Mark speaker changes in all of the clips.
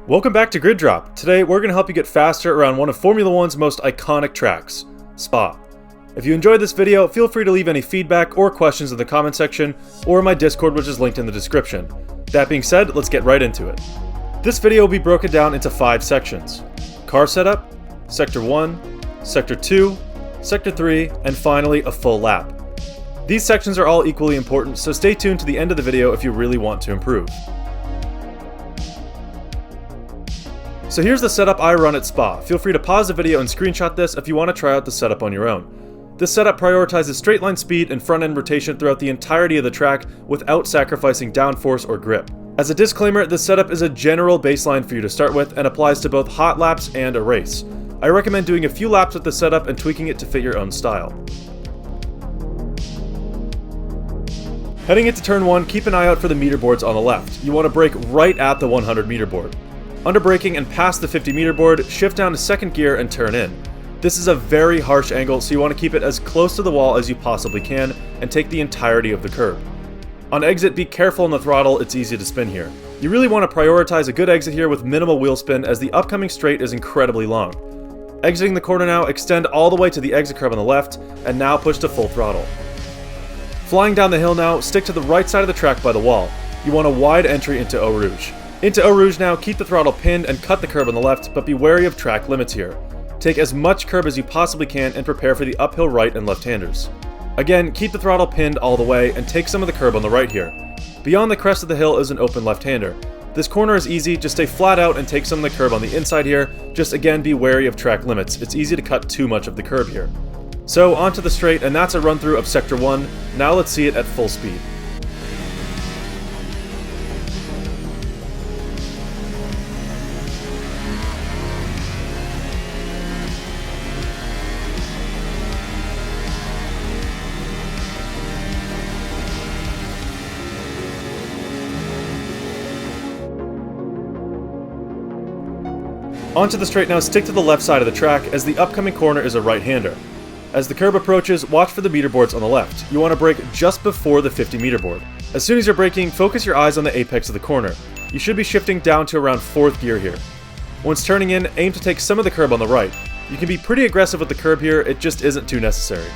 Speaker 1: Welcome back to Grid Drop. Today we're going to help you get faster around one of Formula One's most iconic tracks, Spa. If you enjoyed this video, feel free to leave any feedback or questions in the comment section or my Discord, which is linked in the description. That being said, let's get right into it. This video will be broken down into 5 sections: car setup, Sector 1, Sector 2, Sector 3, and finally a full lap. These sections are all equally important, so stay tuned to the end of the video if you really want to improve. So here's the setup I run at Spa. Feel free to pause the video and screenshot this if you want to try out the setup on your own. This setup prioritizes straight line speed and front end rotation throughout the entirety of the track without sacrificing downforce or grip. As a disclaimer, this setup is a general baseline for you to start with and applies to both hot laps and a race. I recommend doing a few laps with the setup and tweaking it to fit your own style. Heading into turn 1, keep an eye out for the meter boards on the left. You want to brake right at the 100 meter board. Under braking and past the 50 meter board, shift down to second gear and turn in. This is a very harsh angle, so you want to keep it as close to the wall as you possibly can and take the entirety of the curb. On exit, be careful on the throttle, it's easy to spin here. You really want to prioritize a good exit here with minimal wheel spin, as the upcoming straight is incredibly long. Exiting the corner now, extend all the way to the exit curb on the left, and now push to full throttle. Flying down the hill now, stick to the right side of the track by the wall. You want a wide entry into Eau Rouge. Into Eau Rouge now, keep the throttle pinned and cut the curb on the left, but be wary of track limits here. Take as much curb as you possibly can and prepare for the uphill right and left-handers. Again, keep the throttle pinned all the way and take some of the curb on the right here. Beyond the crest of the hill is an open left-hander. This corner is easy, just stay flat out and take some of the curb on the inside here. Just again be wary of track limits, it's easy to cut too much of the curb here. So onto the straight, and that's a run through of Sector 1, now let's see it at full speed. Onto the straight now, stick to the left side of the track as the upcoming corner is a right-hander. As the curb approaches, watch for the meter boards on the left. You want to brake just before the 50 meter board. As soon as you're braking, focus your eyes on the apex of the corner. You should be shifting down to around 4th gear here. Once turning in, aim to take some of the curb on the right. You can be pretty aggressive with the curb here, it just isn't too necessary.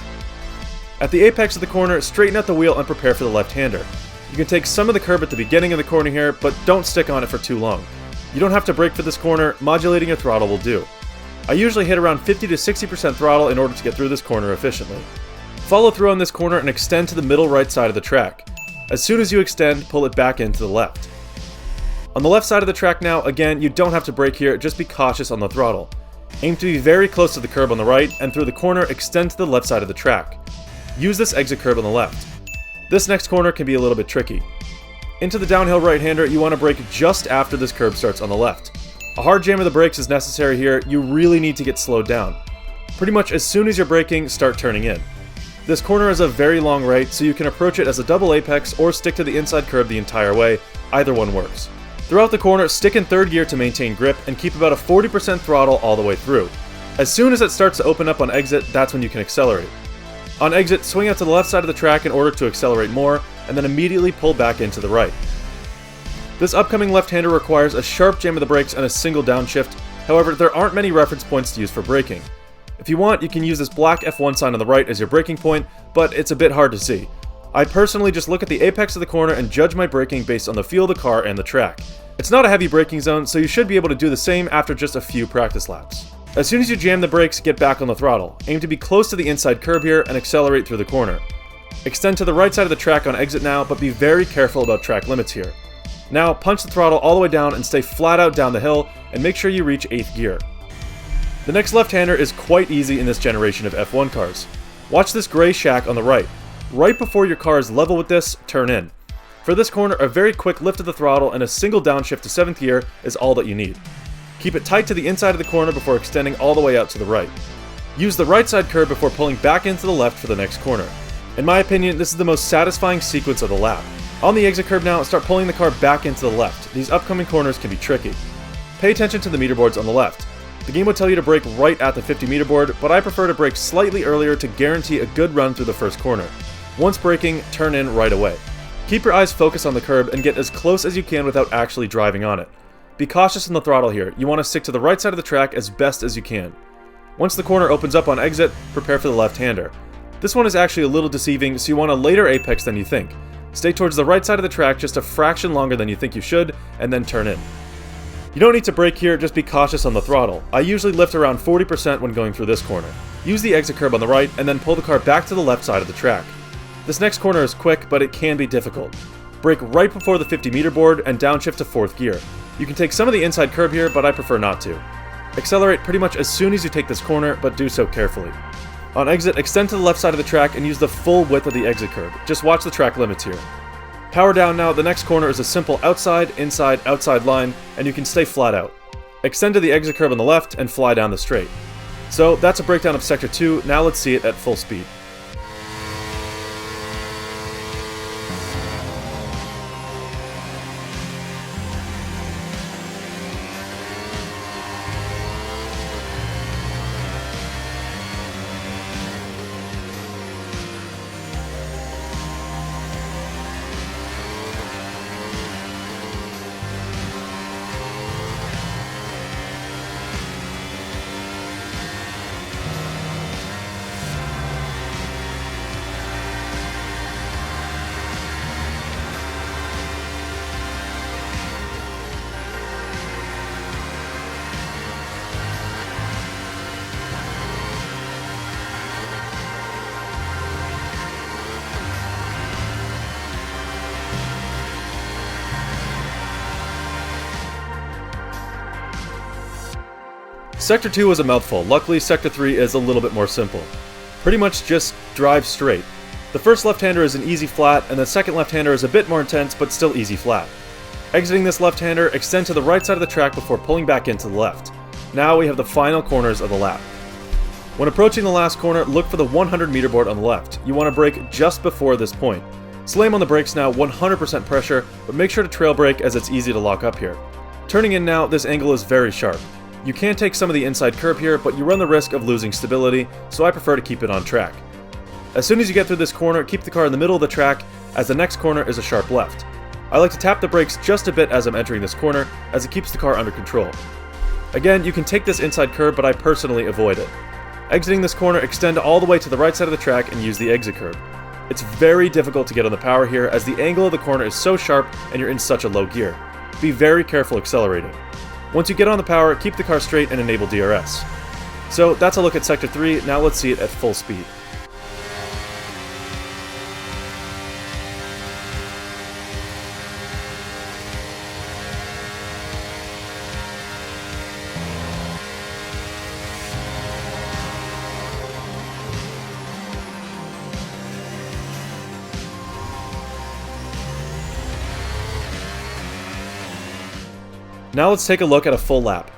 Speaker 1: At the apex of the corner, straighten out the wheel and prepare for the left-hander. You can take some of the curb at the beginning of the corner here, but don't stick on it for too long. You don't have to brake for this corner, modulating your throttle will do. I usually hit around 50 to 60% throttle in order to get through this corner efficiently. Follow through on this corner and extend to the middle right side of the track. As soon as you extend, pull it back into the left. On the left side of the track now, again, you don't have to brake here, just be cautious on the throttle. Aim to be very close to the curb on the right, and through the corner, extend to the left side of the track. Use this exit curb on the left. This next corner can be a little bit tricky. Into the downhill right-hander, you want to brake just after this curb starts on the left. A hard jam of the brakes is necessary here, you really need to get slowed down. Pretty much as soon as you're braking, start turning in. This corner is a very long right, so you can approach it as a double apex or stick to the inside curb the entire way, either one works. Throughout the corner, stick in 3rd gear to maintain grip and keep about a 40% throttle all the way through. As soon as it starts to open up on exit, that's when you can accelerate. On exit, swing out to the left side of the track in order to accelerate more, and then immediately pull back into the right. This upcoming left-hander requires a sharp jam of the brakes and a single downshift, however there aren't many reference points to use for braking. If you want, you can use this black F1 sign on the right as your braking point, but it's a bit hard to see. I personally just look at the apex of the corner and judge my braking based on the feel of the car and the track. It's not a heavy braking zone, so you should be able to do the same after just a few practice laps. As soon as you jam the brakes, get back on the throttle. Aim to be close to the inside curb here and accelerate through the corner. Extend to the right side of the track on exit now, but be very careful about track limits here. Now, punch the throttle all the way down and stay flat out down the hill, and make sure you reach 8th gear. The next left-hander is quite easy in this generation of F1 cars. Watch this gray shack on the right. Right before your car is level with this, turn in. For this corner, a very quick lift of the throttle and a single downshift to 7th gear is all that you need. Keep it tight to the inside of the corner before extending all the way out to the right. Use the right side curb before pulling back into the left for the next corner. In my opinion, this is the most satisfying sequence of the lap. On the exit curb now, start pulling the car back into the left. These upcoming corners can be tricky. Pay attention to the meter boards on the left. The game will tell you to brake right at the 50 meter board, but I prefer to brake slightly earlier to guarantee a good run through the first corner. Once braking, turn in right away. Keep your eyes focused on the curb and get as close as you can without actually driving on it. Be cautious on the throttle here. You want to stick to the right side of the track as best as you can. Once the corner opens up on exit, prepare for the left-hander. This one is actually a little deceiving, so you want a later apex than you think. Stay towards the right side of the track just a fraction longer than you think you should, and then turn in. You don't need to brake here, just be cautious on the throttle. I usually lift around 40% when going through this corner. Use the exit curb on the right, and then pull the car back to the left side of the track. This next corner is quick, but it can be difficult. Brake right before the 50-meter board and downshift to 4th gear. You can take some of the inside curb here, but I prefer not to. Accelerate pretty much as soon as you take this corner, but do so carefully. On exit, extend to the left side of the track and use the full width of the exit curb. Just watch the track limits here. Power down now. The next corner is a simple outside, inside, outside line, and you can stay flat out. Extend to the exit curb on the left and fly down the straight. So that's a breakdown of Sector 2, now let's see it at full speed. Sector 2 was a mouthful. Luckily, Sector 3 is a little bit more simple. Pretty much just drive straight. The first left-hander is an easy flat, and the second left-hander is a bit more intense, but still easy flat. Exiting this left-hander, extend to the right side of the track before pulling back into the left. Now we have the final corners of the lap. When approaching the last corner, look for the 100-meter board on the left. You want to brake just before this point. Slam on the brakes now, 100% pressure, but make sure to trail brake as it's easy to lock up here. Turning in now, this angle is very sharp. You can take some of the inside curb here, but you run the risk of losing stability, so I prefer to keep it on track. As soon as you get through this corner, keep the car in the middle of the track, as the next corner is a sharp left. I like to tap the brakes just a bit as I'm entering this corner, as it keeps the car under control. Again, you can take this inside curb, but I personally avoid it. Exiting this corner, extend all the way to the right side of the track and use the exit curb. It's very difficult to get on the power here, as the angle of the corner is so sharp and you're in such a low gear. Be very careful accelerating. Once you get on the power, keep the car straight and enable DRS. So that's a look at Sector 3, now let's see it at full speed. Now let's take a look at a full lap.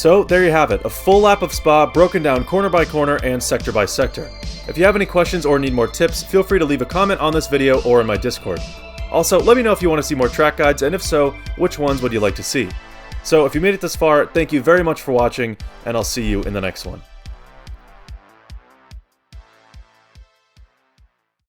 Speaker 1: So there you have it, a full lap of Spa broken down corner by corner and sector by sector. If you have any questions or need more tips, feel free to leave a comment on this video or in my Discord. Also, let me know if you want to see more track guides, and if so, which ones would you like to see? So if you made it this far, thank you very much for watching, and I'll see you in the next one.